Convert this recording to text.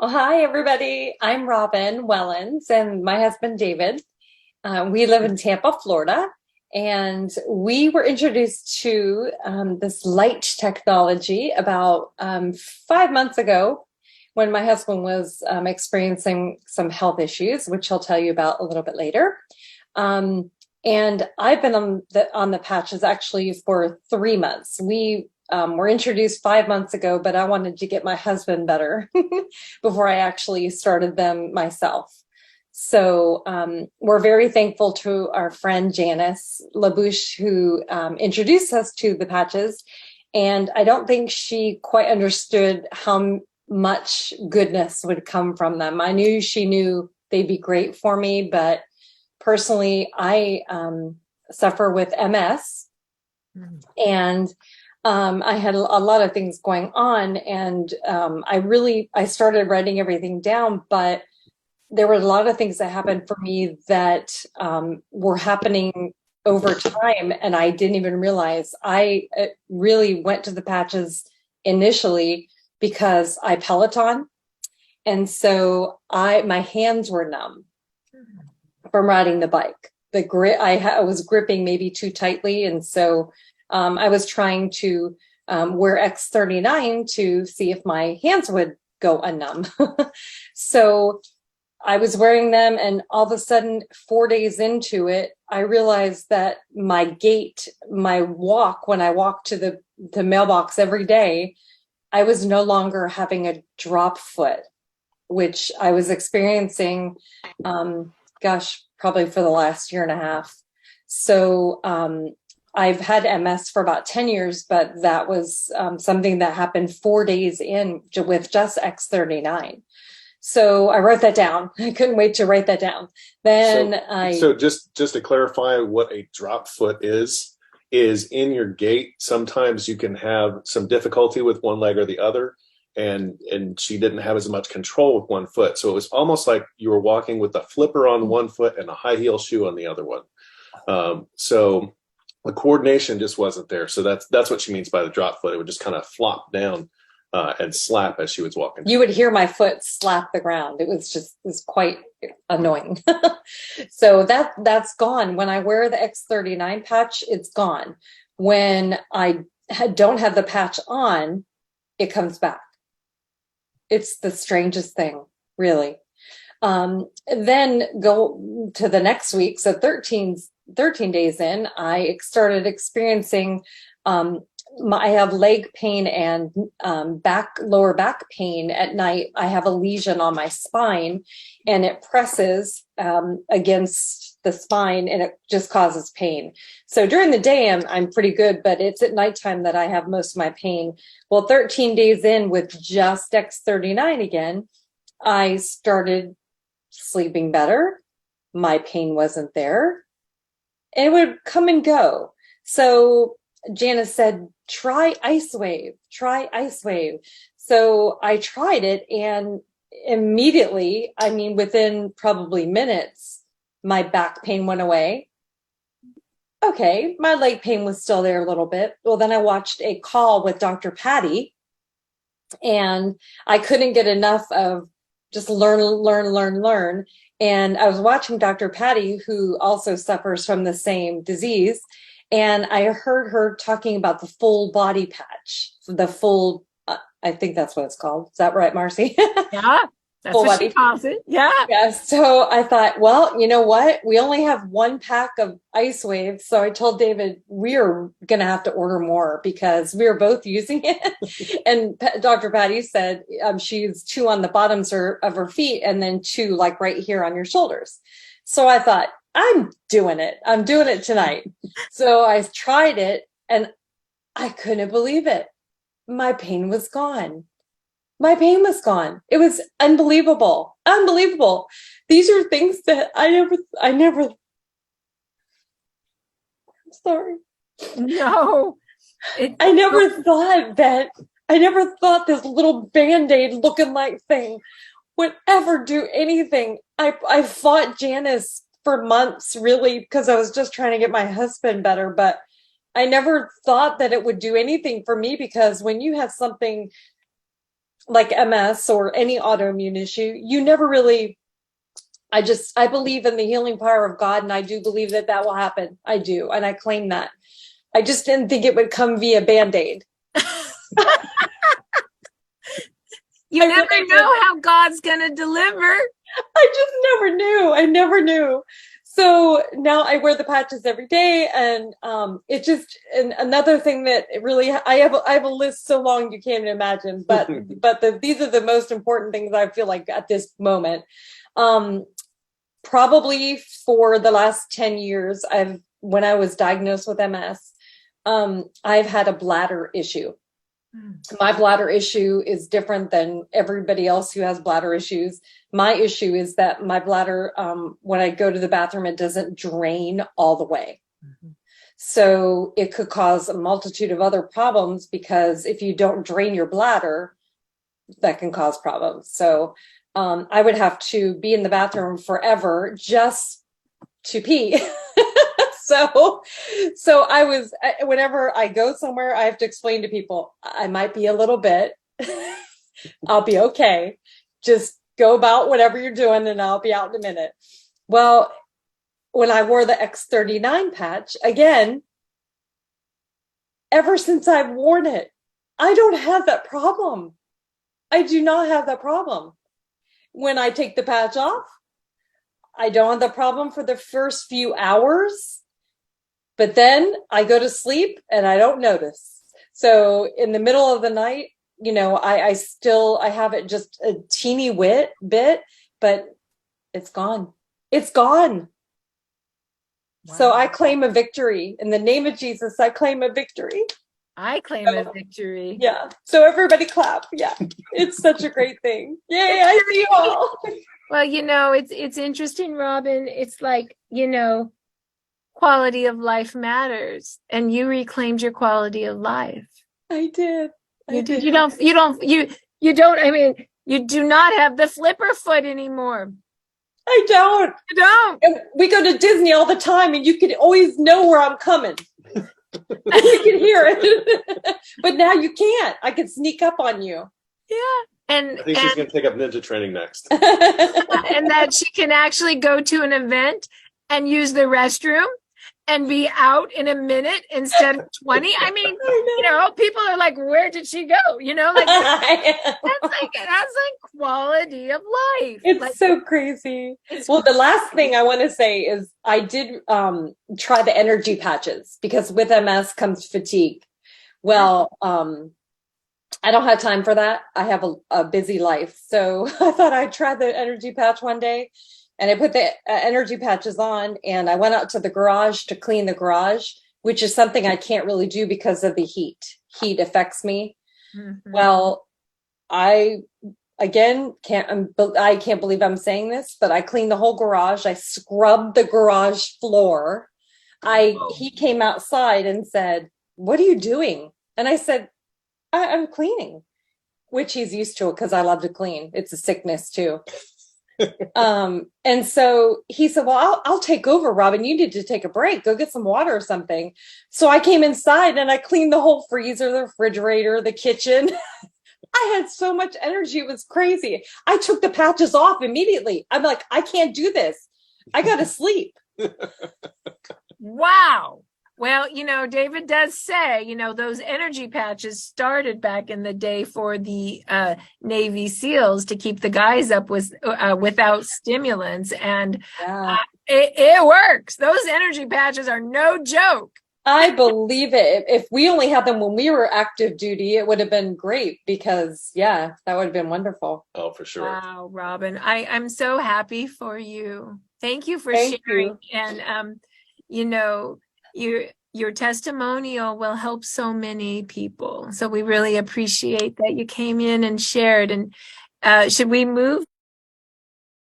Well, hi, everybody. I'm Robin Wellens and my husband, David. We live in Tampa, Florida, and we were introduced to this light technology about 5 months ago when my husband was experiencing some health issues, which he'll tell you about a little bit later. Um, and I've been on the patches actually for 3 months. We were introduced 5 months ago, but I wanted to get my husband better before I actually started them myself. So we're very thankful to our friend Janice LaBouche, who introduced us to the patches. And I don't think she quite understood how much goodness would come from them. I knew she knew they'd be great for me, but personally, I suffer with MS, and I had a lot of things going on, and I started writing everything down, but there were a lot of things that happened for me that were happening over time, and I didn't even realize. I really went to the patches initially because I Peloton, and so my hands were numb from riding the bike. The grip I was gripping maybe too tightly, and so I was trying to wear X39 to see if my hands would go unnumb. So I was wearing them, and all of a sudden, 4 days into it, I realized that my gait, my walk, when I walked to the mailbox every day, I was no longer having a drop foot, which I was experiencing, probably for the last year and a half. So I've had MS for about 10 years, but that was something that happened 4 days in with just X39. So I wrote that down. I couldn't wait to write that down. So just to clarify what a drop foot is in your gait, sometimes you can have some difficulty with one leg or the other. And she didn't have as much control with one foot. So it was almost like you were walking with a flipper on one foot and a high heel shoe on the other one. So the coordination just wasn't there. So that's what she means by the drop foot. It would just kind of flop down and slap as she was walking. You would hear my foot slap the ground. It was quite annoying. So that's gone. When I wear the X39 patch, it's gone. When I don't have the patch on, it comes back. It's the strangest thing, really. Then go to the next week. So 13 days in, I started experiencing, I have leg pain and lower back pain at night. I have a lesion on my spine, and it presses against the spine, and it just causes pain. So during the day, I'm pretty good, but it's at nighttime that I have most of my pain. Well, 13 days in with just X39 again, I started sleeping better. My pain wasn't there. It would come and go. So Janice said, try Ice Wave. So I tried it, and immediately, within probably minutes, my back pain went away. Okay, my leg pain was still there a little bit. Well, then I watched a call with Dr. Patty, and I couldn't get enough of just learn. And I was watching Dr. Patty, who also suffers from the same disease. And I heard her talking about the full body patch, I think that's what it's called. Is that right, Marcy? Yeah, that's Full what body. she calls it. Yeah. Yeah. So I thought, well, you know what? We only have one pack of Ice Waves. So I told David, we are going to have to order more because we are both using it. And Dr. Patty said she used 2 on the bottoms of her feet and then 2 like right here on your shoulders. So I thought, I'm doing it. I'm doing it tonight. So I tried it, and I couldn't believe it. My pain was gone. It was unbelievable. These are things that I never, I'm sorry. No. I never thought this little Band-Aid looking like thing would ever do anything. I fought Janice for months, really, because I was just trying to get my husband better, but I never thought that it would do anything for me, because when you have something like MS or any autoimmune issue, you never really, I believe in the healing power of God, and I do believe that that will happen. I do. And I claim that. I just didn't think it would come via Band-Aid. You never know how God's going to deliver. I just never knew. I never knew. So now I wear the patches every day, and it just, and another thing that it really, I have a list so long you can't imagine, but these are the most important things I feel like at this moment. Probably for the last 10 years, when I was diagnosed with MS, I've had a bladder issue. My bladder issue is different than everybody else who has bladder issues. My issue is that my bladder, when I go to the bathroom, it doesn't drain all the way. Mm-hmm. So it could cause a multitude of other problems, because if you don't drain your bladder, that can cause problems. So I would have to be in the bathroom forever just to pee. So whenever I go somewhere, I have to explain to people, I might be a little bit, I'll be okay. Just go about whatever you're doing and I'll be out in a minute. Well, when I wore the X39 patch, again, ever since I've worn it, I don't have that problem. I do not have that problem. When I take the patch off, I don't have the problem for the first few hours. But then I go to sleep and I don't notice. So in the middle of the night, I have it just a teeny bit, but it's gone. It's gone. Wow. So I claim a victory. In the name of Jesus, I claim a victory. I claim a victory. Yeah. So everybody clap. Yeah. It's such a great thing. Yay, I see you all. Well, it's interesting, Robin. It's like, quality of life matters, and you reclaimed your quality of life. I did. You do not have the flipper foot anymore. I don't. You don't. And we go to Disney all the time, and you can always know where I'm coming. You can hear it. But now you can't. I can sneak up on you. Yeah. I think she's going to take up ninja training next. And that she can actually go to an event and use the restroom and be out in a minute instead of 20. I mean, people are like, where did she go? That's like quality of life. It's so crazy. Well, the last thing I want to say is I did try the energy patches, because with MS comes fatigue. Well, I don't have time for that. I have a busy life. So I thought I'd try the energy patch one day. And I put the energy patches on, and I went out to the garage to clean the garage, which is something I can't really do because of the heat. Heat affects me. Mm-hmm. Well, I can't believe I'm saying this, but I cleaned the whole garage. I scrubbed the garage floor. He came outside and said, "What are you doing?" And I said, I'm cleaning, which he's used to, because I love to clean. It's a sickness too. And so he said, well, I'll take over, Robin. You need to take a break. Go get some water or something. So I came inside and I cleaned the whole freezer, the refrigerator, the kitchen. I had so much energy. It was crazy. I took the patches off immediately. I'm like, I can't do this. I got to sleep. Wow. Well, David does say, those energy patches started back in the day for the Navy SEALs to keep the guys up without stimulants. And it works. Those energy patches are no joke. I believe it. If we only had them when we were active duty, it would have been great, because, that would have been wonderful. Oh, for sure. Wow, Robin. I'm so happy for you. Thank you for sharing. You. And, your testimonial will help so many people. So we really appreciate that you came in and shared. And should we move